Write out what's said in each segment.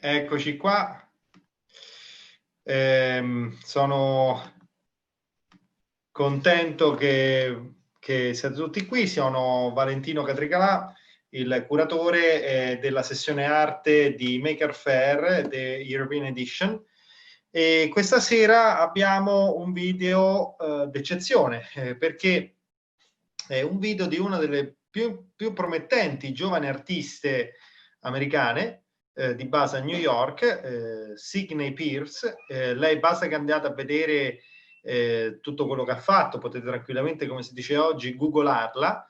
Eccoci qua. Sono contento che siate tutti qui. Sono Valentino Catricalà, il curatore della sessione arte di Maker Faire, the European Edition. E questa sera abbiamo un video d'eccezione, perché è un video di una delle più promettenti giovani artiste americane, di base a New York, Sydney Pierce. Lei basta che andate a vedere tutto quello che ha fatto, potete tranquillamente, come si dice oggi, googlarla.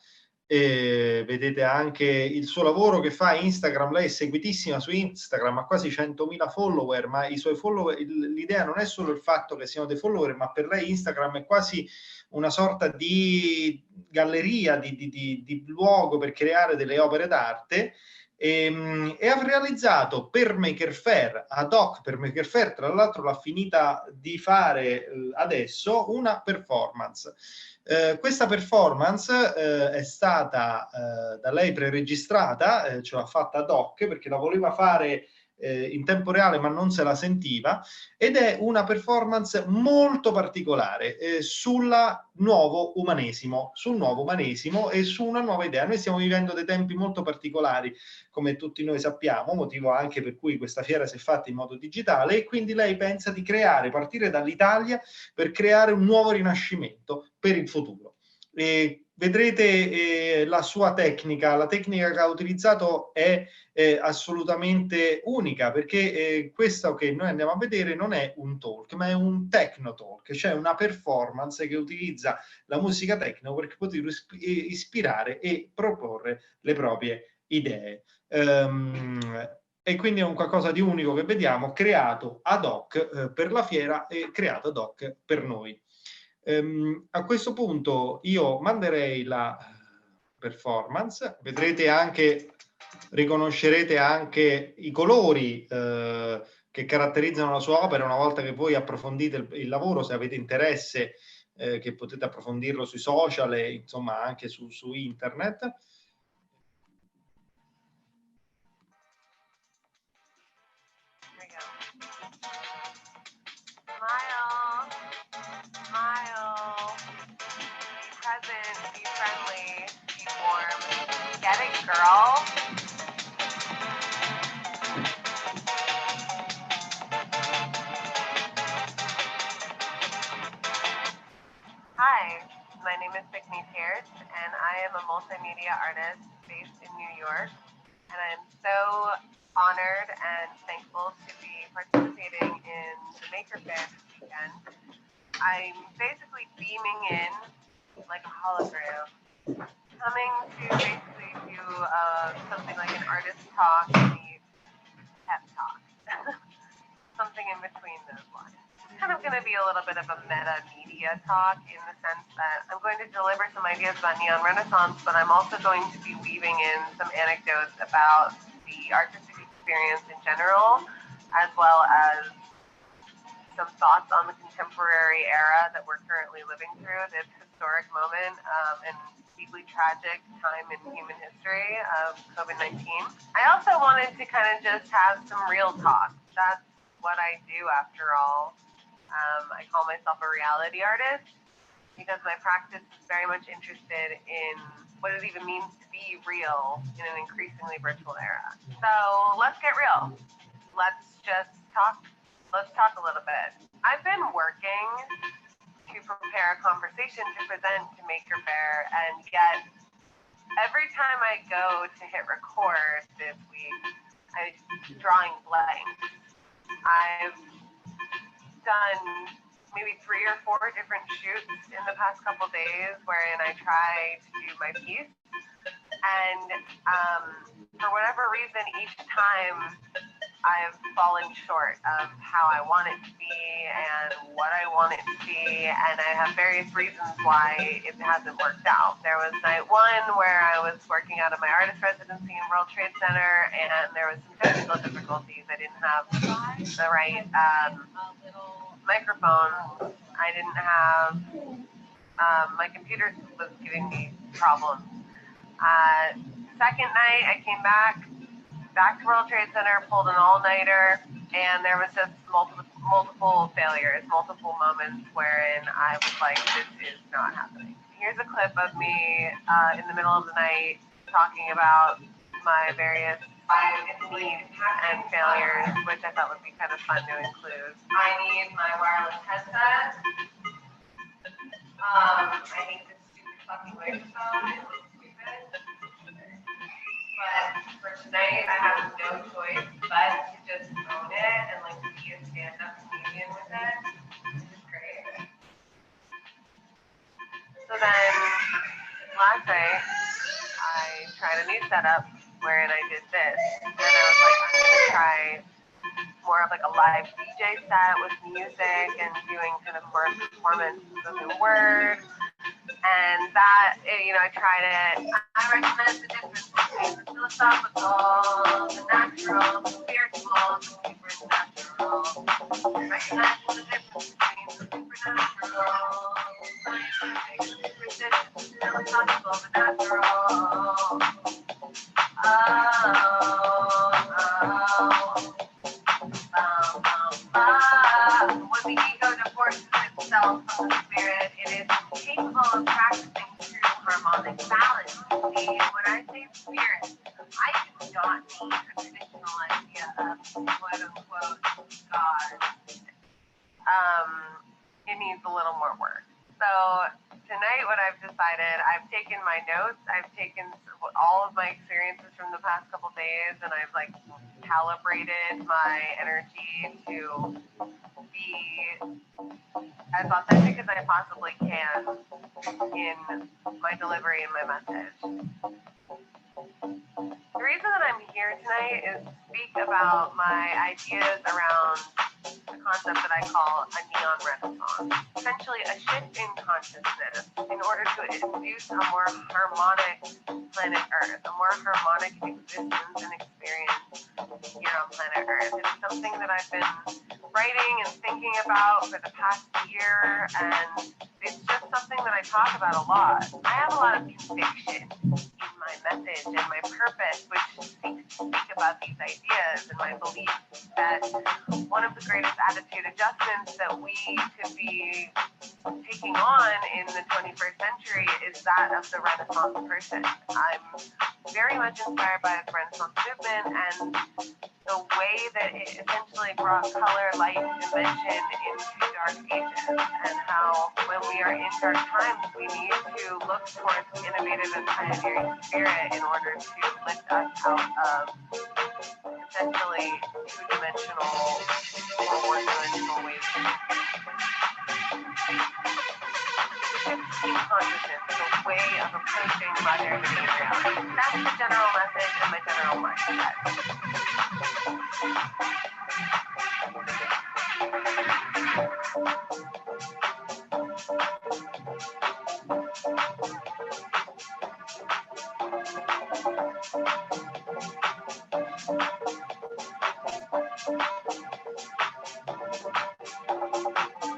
Vedete anche il suo lavoro che fa Instagram. Lei è seguitissima su Instagram, ha quasi 100.000 follower, ma i suoi follower, l'idea non è solo il fatto che siano dei follower, ma per lei Instagram è quasi una sorta di galleria, di luogo per creare delle opere d'arte. E ha realizzato per Maker Faire, ad hoc per Maker Faire, tra l'altro l'ha finita di fare adesso, una performance. Questa performance è stata da lei preregistrata, ce l'ha fatta ad hoc perché la voleva fare in tempo reale ma non se la sentiva, ed è una performance molto particolare sul nuovo umanesimo e su una nuova idea. Noi stiamo vivendo dei tempi molto particolari, come tutti noi sappiamo, motivo anche per cui questa fiera si è fatta in modo digitale, e quindi lei pensa di partire dall'Italia per creare un nuovo rinascimento per il futuro. Vedrete la sua tecnica, la tecnica che ha utilizzato è assolutamente unica, perché questo che noi andiamo a vedere non è un talk, ma è un techno talk, cioè una performance che utilizza la musica techno per poter ispirare e proporre le proprie idee. E quindi è un qualcosa di unico che vediamo, creato ad hoc per la fiera e creato ad hoc per noi. A questo punto io manderei la performance, vedrete anche, riconoscerete anche i colori che caratterizzano la sua opera una volta che voi approfondite il lavoro, se avete interesse, che potete approfondirlo sui social e insomma anche su internet. Smile, smile, be present, be friendly, be warm. Get it, girl? Hi, my name is Sydney Pierce, and I am a multimedia artist based in New York, and I'm so honored and thankful to be participating in the Maker Faire this weekend. I'm basically beaming in like a hologram, coming to basically do something like an artist talk meets pep talk, something in between those lines. It's kind of going to be a little bit of a metamedia talk in the sense that I'm going to deliver some ideas about neon renaissance, but I'm also going to be weaving in some anecdotes about the artistic experience in general, as well as some thoughts on the contemporary era that we're currently living through, this historic moment and deeply tragic time in human history of COVID-19. I also wanted to kind of just have some real talk. That's what I do after all. I call myself a reality artist because my practice is very much interested in what it even means to be real in an increasingly virtual era. So let's get real. Let's just talk. Let's talk a little bit. I've been working to prepare a conversation to present to Maker Faire, and yet every time I go to hit record this week, I'm drawing blanks. I've done maybe 3 or 4 different shoots in the past couple days wherein I try to do my piece, and for whatever reason, each time I've fallen short of how I want it to be and what I want it to be, and I have various reasons why it hasn't worked out. There was night 1 where I was working out of my artist residency in World Trade Center, and there was some technical difficulties. I didn't have the right microphone. I didn't have, my computer was giving me problems. So second night, I came back to World Trade Center, pulled an all-nighter, and there was just multiple failures, multiple moments wherein I was like, this is not happening. Here's a clip of me in the middle of the night talking about my various leads and failures, which I thought would be kind of fun to include. I need my wireless headset. I hate this stupid fucking microphone. It looks stupid. But for tonight, I have no choice but to just own it and like be a stand-up comedian with it, which is great. So then last night, I tried a new setup wherein I did this, and I was like, I'm gonna try more of like a live DJ set with music and doing kind of more performance of the word. And that, I tried it. I recognize the difference between the philosophical, the natural, the spiritual, the supernatural. Recognize the difference between the supernatural, the scientific, the superstitious, the philosophical, the natural. When the ego divorces itself from the spirit, it is capable of practicing true harmonic balance. See, when I say spirit, I do not mean a traditional idea of quote-unquote God. It needs a little more work. So tonight what I've decided, I've taken my notes, I've taken all of my experiences from the past couple days, and I've like calibrated my energy to be as authentic as I possibly can in my delivery and my message. The reason that I'm here tonight is to speak about my ideas around the concept that I call a neon renaissance, essentially a shift in consciousness in order to induce a more harmonic planet Earth, a more harmonic existence and experience here on planet Earth. It's something that I've been writing and thinking about for the past year, and it's just something that I talk about a lot. I have a lot of conviction in my message and my purpose, which seeks to speak about these ideas and my belief that one of the greatest attitude adjustments that we could be taking on in the 21st century is that of the Renaissance person. I'm very much inspired by the Renaissance movement and the way that it essentially brought color, light, and dimension into dark ages, and how when we are in dark times, we need to look towards innovative and pioneering spirit in order to lift us out of essentially two-dimensional or one-dimensional ways. Shifting consciousness is a way of approaching modernity and reality. That's the general message and my general mindset.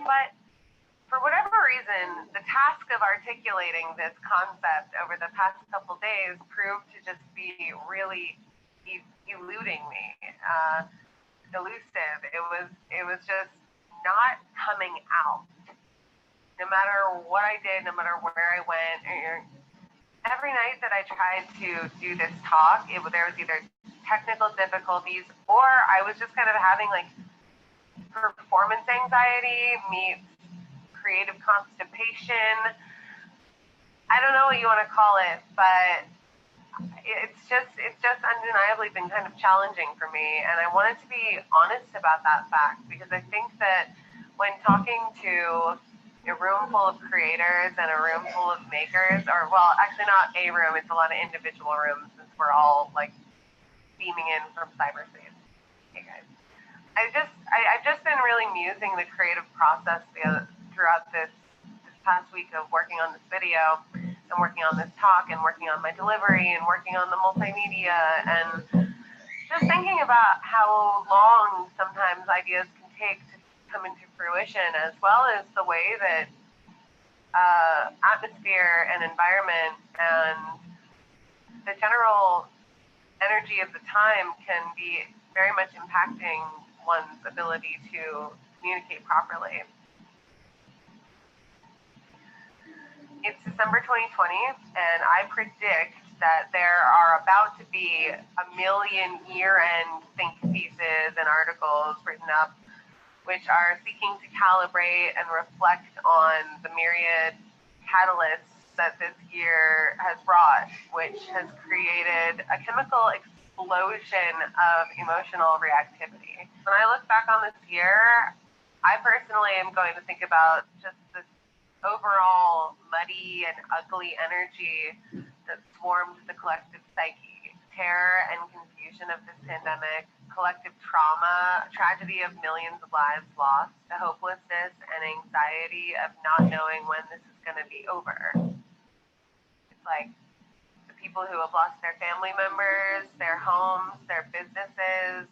But for whatever reason, the task of articulating this concept over the past couple days proved to just be really eluding me, elusive. It was just not coming out. No matter what I did, no matter where I went, every night that I tried to do this talk, there was either technical difficulties or I was just kind of having like performance anxiety meets creative constipation. I don't know what you want to call it, but it's just undeniably been kind of challenging for me, and I wanted to be honest about that fact, because I think that when talking to a room full of creators and a room full of makers, or well, actually not a room, it's a lot of individual rooms since we're all like beaming in from cyberspace. Hey guys, I've just been really musing the creative process throughout this past week of working on this video and working on this talk and working on my delivery and working on the multimedia, and just thinking about how long sometimes ideas can take to come into fruition, as well as the way that atmosphere and environment and the general energy of the time can be very much impacting one's ability to communicate properly. It's December 2020, and I predict that there are about to be 1 million year-end think pieces and articles written up which are seeking to calibrate and reflect on the myriad catalysts that this year has brought, which has created a chemical explosion of emotional reactivity. When I look back on this year, I personally am going to think about just this overall muddy and ugly energy that swarmed the collective psyche. Terror and confusion of this pandemic, collective trauma, tragedy of millions of lives lost, the hopelessness and anxiety of not knowing when this is going to be over. It's like the people who have lost their family members, their homes, their businesses,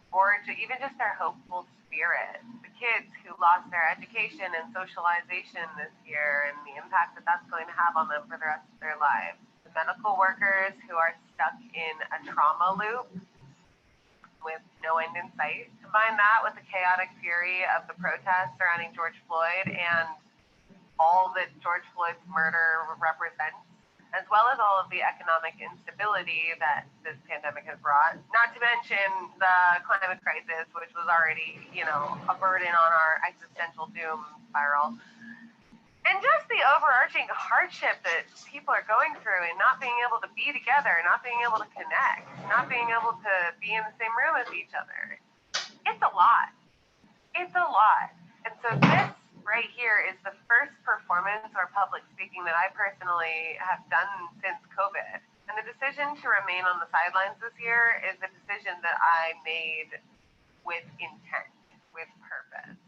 or even just their hopeful spirit. The kids who lost their education and socialization this year and the impact that that's going to have on them for the rest of their lives. The medical workers who are stuck in a trauma loop with no end in sight. Combine that with the chaotic fury of the protests surrounding George Floyd and all that George Floyd's murder represents, as well as all of the economic instability that this pandemic has brought, not to mention the climate crisis, which was already, a burden on our existential doom spiral. And just the overarching hardship that people are going through and not being able to be together, not being able to connect, not being able to be in the same room as each other. It's a lot. It's a lot. And so this right here is the first performance or public speaking that I personally have done since COVID. And the decision to remain on the sidelines this year is a decision that I made with intent, with purpose.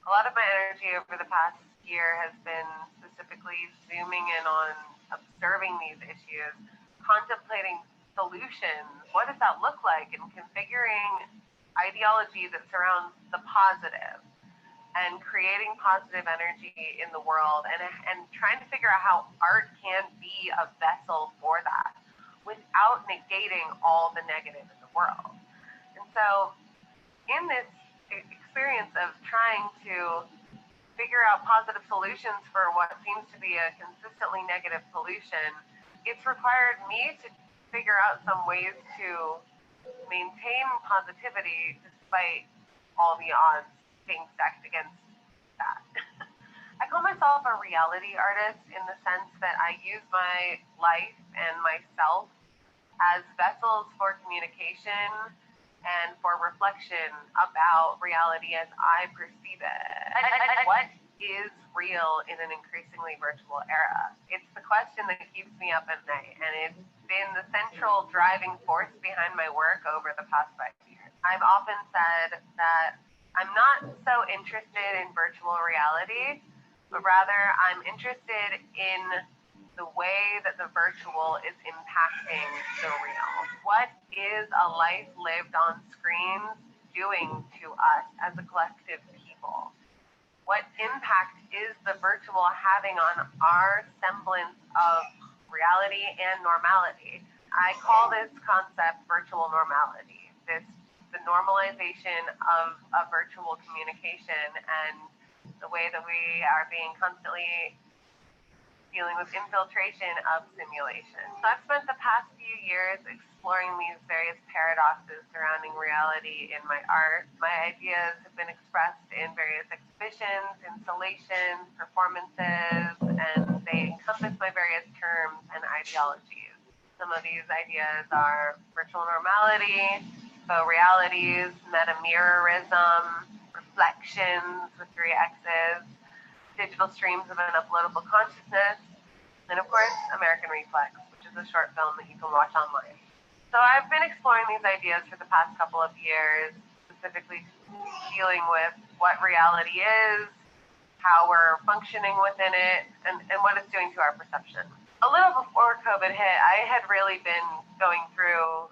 A lot of my energy over the past year has been specifically zooming in on observing these issues, contemplating solutions. What does that look like? And configuring ideology that surrounds the positive and creating positive energy in the world and trying to figure out how art can be a vessel for that without negating all the negative in the world. And so in this experience of trying to figure out positive solutions for what seems to be a consistently negative pollution, it's required me to figure out some ways to maintain positivity despite all the odds being stacked against that. I call myself a reality artist in the sense that I use my life and myself as vessels for communication and for reflection about reality as I perceive it. What is real in an increasingly virtual era? It's the question that keeps me up at night, and it's been the central driving force behind my work over the past 5 years. I've often said that I'm not so interested in virtual reality, but rather I'm interested in the way that the virtual is impacting the real. What is a life lived on screens doing to us as a collective people? What impact is the virtual having on our semblance of reality and normality? I call this concept virtual normality, the normalization of a virtual communication and the way that we are being constantly dealing with infiltration of simulation. So I've spent the past few years exploring these various paradoxes surrounding reality in my art. My ideas have been expressed in various exhibitions, installations, performances, and they encompass my various terms and ideologies. Some of these ideas are virtual normality, faux realities, metamerism, reflections with 3 X's, digital streams of an uploadable consciousness, and of course, American Reflex, which is a short film that you can watch online. So I've been exploring these ideas for the past couple of years, specifically dealing with what reality is, how we're functioning within it, and what it's doing to our perception. A little before COVID hit, I had really been going through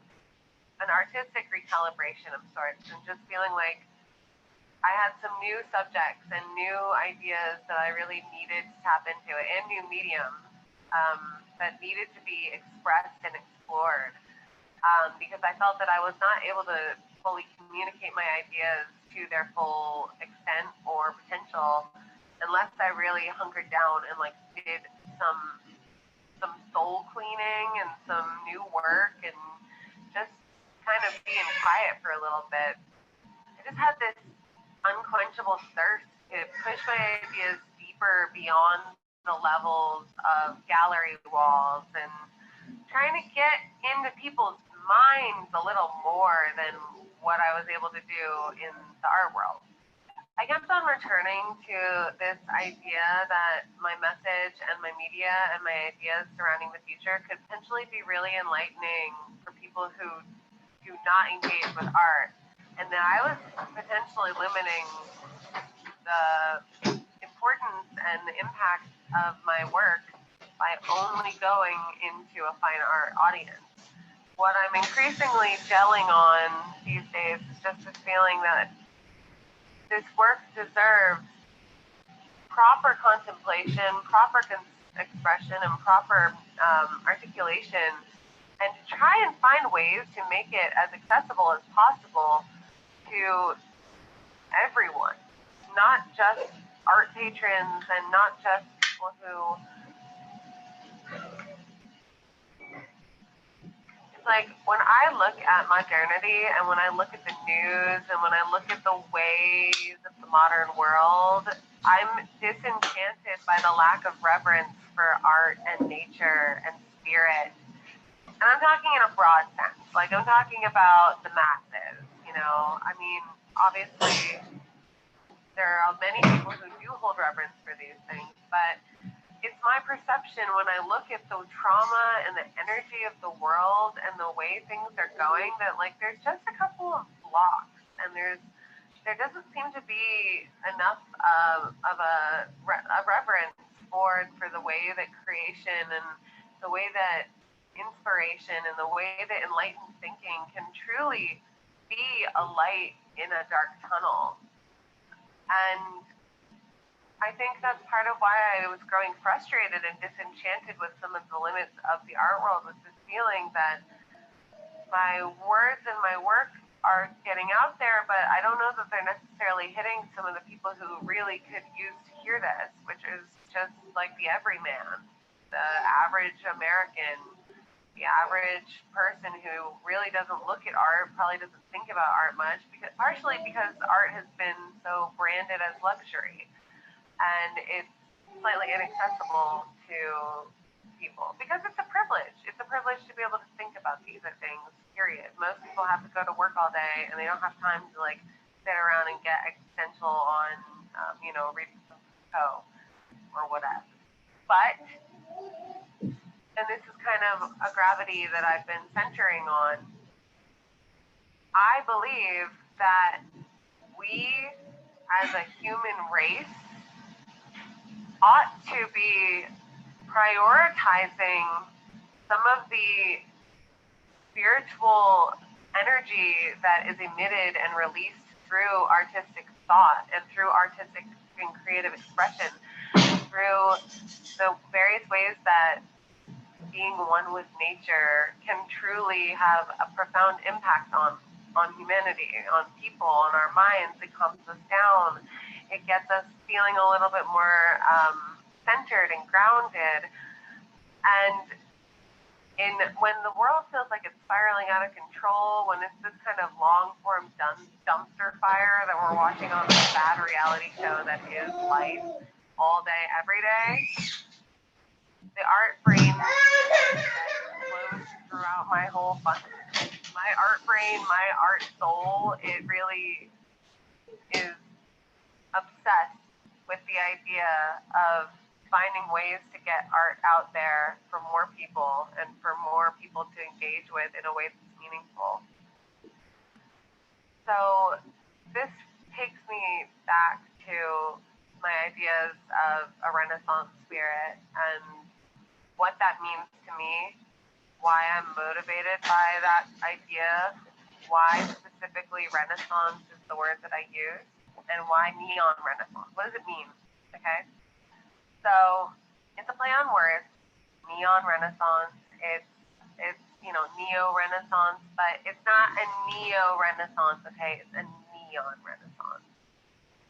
an artistic recalibration of sorts and just feeling like I had some new subjects and new ideas that I really needed to tap into, and new mediums that needed to be expressed and explored because I felt that I was not able to fully communicate my ideas to their full extent or potential unless I really hunkered down and like did some soul cleaning and some new work and just kind of being quiet for a little bit. I just had this unquenchable thirst to push my ideas deeper beyond the levels of gallery walls and trying to get into people's minds a little more than what I was able to do in the art world. I kept on returning to this idea that my message and my media and my ideas surrounding the future could potentially be really enlightening for people who do not engage with art, and that I was potentially limiting the importance and the impact of my work by only going into a fine art audience. What I'm increasingly gelling on these days is just this feeling that this work deserves proper contemplation, proper expression, and proper articulation, and to try and find ways to make it as accessible as possible to everyone, not just art patrons and not just people who like when I look at modernity and when I look at the news and when I look at the ways of the modern world, I'm disenchanted by the lack of reverence for art and nature and spirit. And I'm talking in a broad sense. Like I'm talking about the masses, you know. I mean, obviously there are many people who do hold reverence for these things, but it's my perception when I look at the trauma and the energy of the world and the way things are going that like there's just a couple of blocks and there doesn't seem to be enough of a reverence for the way that creation and the way that inspiration and the way that enlightened thinking can truly be a light in a dark tunnel. And I think that's part of why I was growing frustrated and disenchanted with some of the limits of the art world, with this feeling that my words and my work are getting out there, but I don't know that they're necessarily hitting some of the people who really could use to hear this, which is just like the everyman, the average American, the average person who really doesn't look at art, probably doesn't think about art much, partially because art has been so branded as luxury. And it's slightly inaccessible to people because it's a privilege. It's a privilege to be able to think about these things, period. Most people have to go to work all day and they don't have time to like sit around and get existential on, reading some Foucault or whatever. But, and this is kind of a gravity that I've been centering on, I believe that we as a human race ought to be prioritizing some of the spiritual energy that is emitted and released through artistic thought and through artistic and creative expression, through the various ways that being one with nature can truly have a profound impact on humanity, on people, on our minds. It calms us down. It gets us feeling a little bit more centered and grounded. And when the world feels like it's spiraling out of control, when it's this kind of long-form dumpster fire that we're watching on this bad reality show that is life all day, every day, the art brain flows throughout my whole my art brain, my art soul, it really is obsessed with the idea of finding ways to get art out there for more people and for more people to engage with in a way that's meaningful. So this takes me back to my ideas of a Renaissance spirit and what that means to me, why I'm motivated by that idea, why specifically Renaissance is the word that I use, and why neon Renaissance. What does it mean? Okay. So it's a play on words. Neon Renaissance. It's neo-Renaissance, but it's not a neo-Renaissance, okay? It's a neon Renaissance.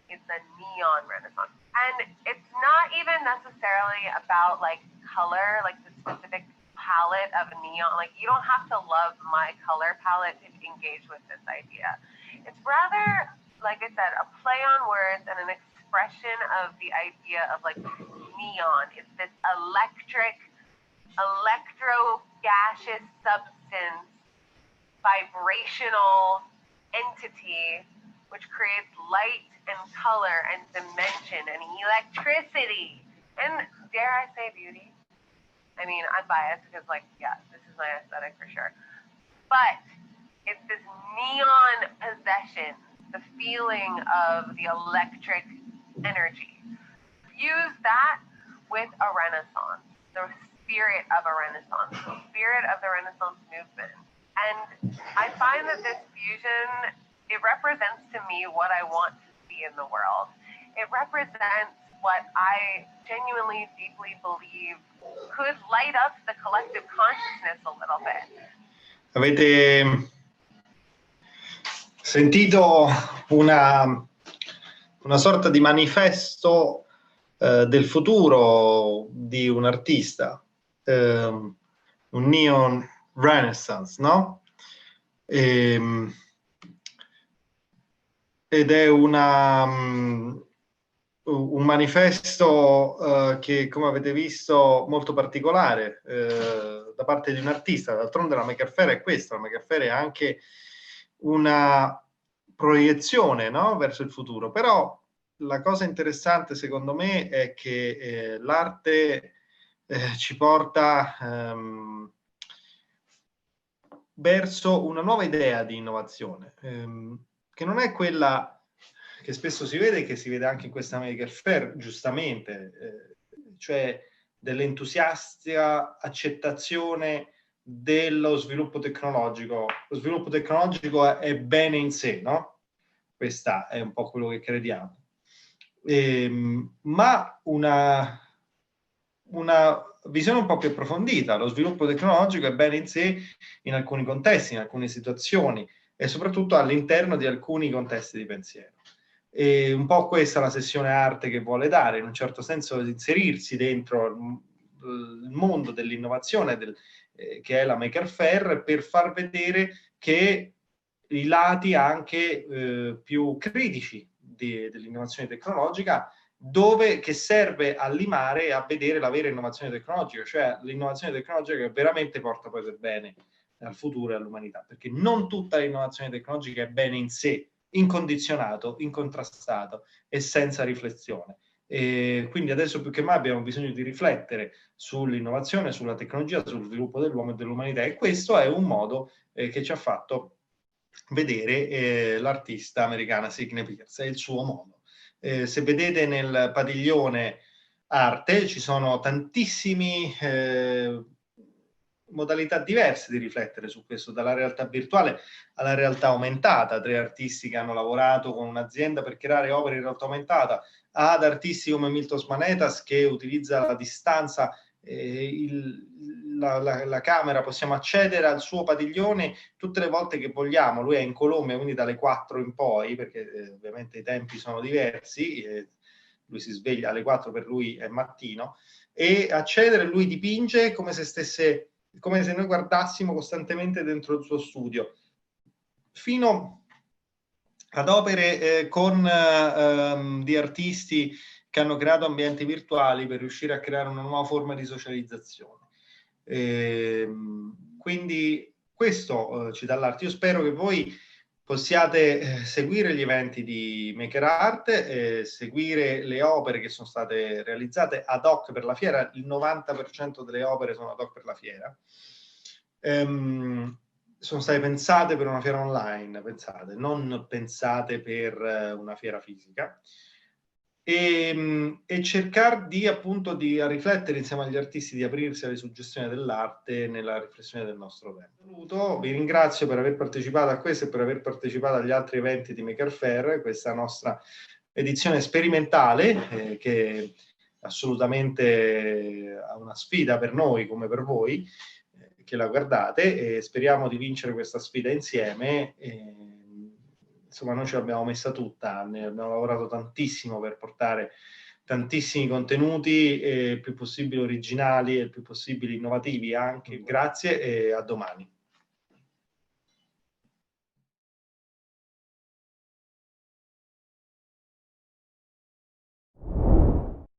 It's a neon Renaissance. And it's not even necessarily about like color, like the specific palette of neon. Like you don't have to love my color palette to engage with this idea. It's rather, like I said, a play on words and an expression of the idea of like neon. It's this electro-gaseous substance, vibrational entity, which creates light and color and dimension and electricity and, dare I say, beauty. I mean, I'm biased because, like, yeah, this is my aesthetic for sure. But it's this neon possession, the feeling of the electric energy. Fuse that with a Renaissance, the spirit of a Renaissance, the spirit of the Renaissance movement. And I find that this fusion, it represents to me what I want to see in the world. It represents what I genuinely, deeply believe could light up the collective consciousness a little bit. Avete sentito una sorta di manifesto del futuro di un artista, un neon renaissance, no? Ed è un manifesto che, come avete visto, molto particolare da parte di un artista. D'altronde la Maker Faire è questa, la Maker Faire è anche una proiezione, no? Verso il futuro. Però la cosa interessante secondo me è che l'arte ci porta verso una nuova idea di innovazione, che non è quella che spesso si vede e che si vede anche in questa Maker Faire, giustamente, cioè dell'entusiastica accettazione dello sviluppo tecnologico. Lo sviluppo tecnologico è bene in sé, no? Questa è un po' quello che crediamo. Ma una visione un po' più approfondita. Lo sviluppo tecnologico è bene in sé in alcuni contesti, in alcune situazioni e soprattutto all'interno di alcuni contesti di pensiero. E un po' questa è la sessione arte che vuole dare, in un certo senso inserirsi dentro il mondo dell'innovazione che è la Maker Faire, per far vedere che i lati anche più critici dell'innovazione tecnologica, che serve a limare e a vedere la vera innovazione tecnologica, cioè l'innovazione tecnologica che veramente porta poi del bene al futuro e all'umanità, perché non tutta l'innovazione tecnologica è bene in sé, incondizionato, incontrastato e senza riflessione. E quindi adesso più che mai abbiamo bisogno di riflettere sull'innovazione, sulla tecnologia, sul sviluppo dell'uomo e dell'umanità, e questo è un modo che ci ha fatto vedere l'artista americana Sidney Pierce, è il suo modo. Se vedete nel padiglione arte ci sono tantissimi modalità diverse di riflettere su questo, dalla realtà virtuale alla realtà aumentata. 3 artisti che hanno lavorato con un'azienda per creare opere in realtà aumentata, ad artisti come Milton Manetas che utilizza la distanza, la camera, possiamo accedere al suo padiglione tutte le volte che vogliamo. Lui è in Colombia, quindi dalle 4 in poi, perché ovviamente i tempi sono diversi, lui si sveglia alle 4, per lui è mattino, e accedere, lui dipinge come se noi guardassimo costantemente dentro il suo studio, fino ad opere di artisti che hanno creato ambienti virtuali per riuscire a creare una nuova forma di socializzazione. Quindi questo ci dà l'arte. Io spero che voi possiate seguire gli eventi di Maker Art, seguire le opere che sono state realizzate ad hoc per la fiera. Il 90% delle opere sono ad hoc per la fiera. Sono state pensate per una fiera online, non pensate per una fiera fisica. E cercare appunto di riflettere insieme agli artisti, di aprirsi alle suggestioni dell'arte nella riflessione del nostro tempo. Vi ringrazio per aver partecipato a questo e per aver partecipato agli altri eventi di Maker Faire, questa nostra edizione sperimentale che assolutamente è una sfida per noi come per voi, che la guardate, e speriamo di vincere questa sfida insieme. Insomma, noi ce l'abbiamo messa tutta, abbiamo lavorato tantissimo per portare tantissimi contenuti, il più possibile originali e il più possibile innovativi anche. Grazie e a domani.